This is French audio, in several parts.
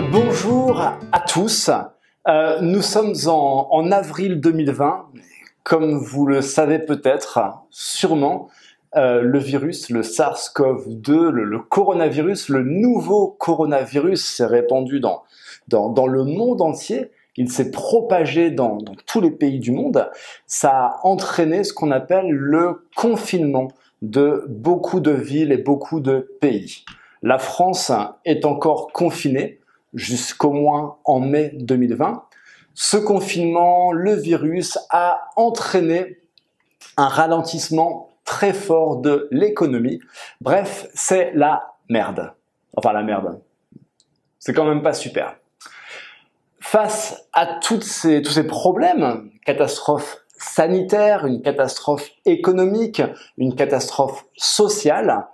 Bonjour à tous, nous sommes en avril 2020, comme vous le savez peut-être, sûrement, le virus, le SARS-CoV-2, le coronavirus, le nouveau coronavirus s'est répandu dans le monde entier, il s'est propagé dans tous les pays du monde, ça a entraîné ce qu'on appelle le confinement de beaucoup de villes et beaucoup de pays. La France est encore confinée, jusqu'au moins en mai 2020. Ce confinement, le virus a entraîné un ralentissement très fort de l'économie. Bref, c'est la merde. Enfin, la merde. C'est quand même pas super. Face à tous ces problèmes, catastrophe sanitaire, une catastrophe économique, une catastrophe sociale,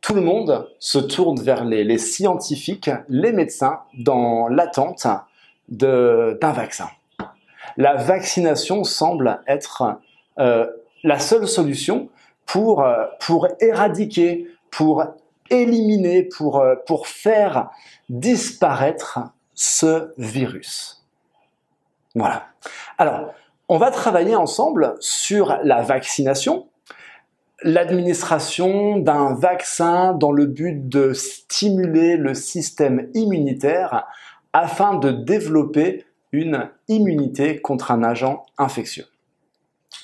tout le monde se tourne vers les scientifiques, les médecins, dans l'attente d'un vaccin. La vaccination semble être la seule solution pour éradiquer, pour éliminer, pour faire disparaître ce virus. Voilà. Alors, on va travailler ensemble sur la vaccination, l'administration d'un vaccin dans le but de stimuler le système immunitaire afin de développer une immunité contre un agent infectieux.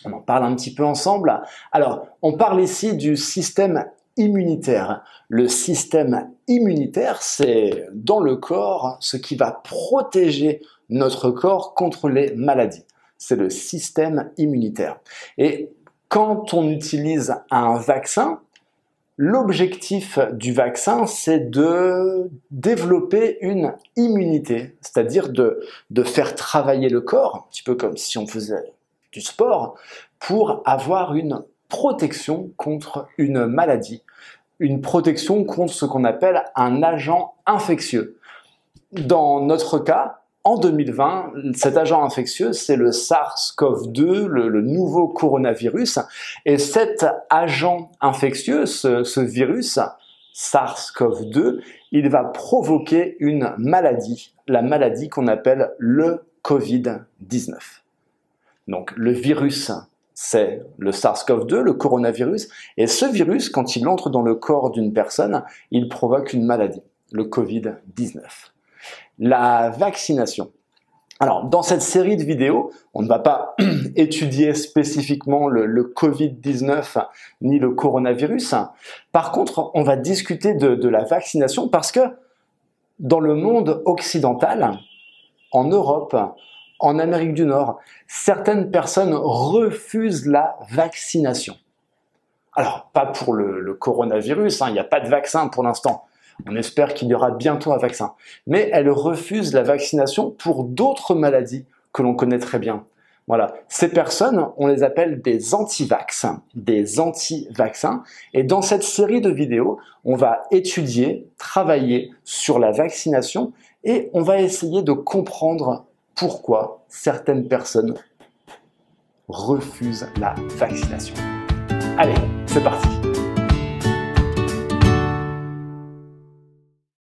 On en parle un petit peu ensemble. Alors, on parle ici du système immunitaire. Le système immunitaire, c'est dans le corps ce qui va protéger notre corps contre les maladies. C'est le système immunitaire. Et quand on utilise un vaccin, l'objectif du vaccin, c'est de développer une immunité, c'est-à-dire de faire travailler le corps, un petit peu comme si on faisait du sport, pour avoir une protection contre une maladie, une protection contre ce qu'on appelle un agent infectieux. Dans notre cas, en 2020, cet agent infectieux, c'est le SARS-CoV-2, le nouveau coronavirus. Et cet agent infectieux, ce virus, SARS-CoV-2, il va provoquer une maladie, la maladie qu'on appelle le Covid-19. Donc le virus, c'est le SARS-CoV-2, le coronavirus. Et ce virus, quand il entre dans le corps d'une personne, il provoque une maladie, le Covid-19. La vaccination. Alors, dans cette série de vidéos, on ne va pas étudier spécifiquement le Covid-19 ni le coronavirus. Par contre, on va discuter de la vaccination parce que dans le monde occidental, en Europe, en Amérique du Nord, certaines personnes refusent la vaccination. Alors, pas pour le coronavirus, il n'y a pas de vaccin pour l'instant. On espère qu'il y aura bientôt un vaccin. Mais elles refusent la vaccination pour d'autres maladies que l'on connaît très bien. Voilà. Ces personnes, on les appelle des anti-vax, des anti-vaccins. Et dans cette série de vidéos, on va étudier, travailler sur la vaccination et on va essayer de comprendre pourquoi certaines personnes refusent la vaccination. Allez, c'est parti!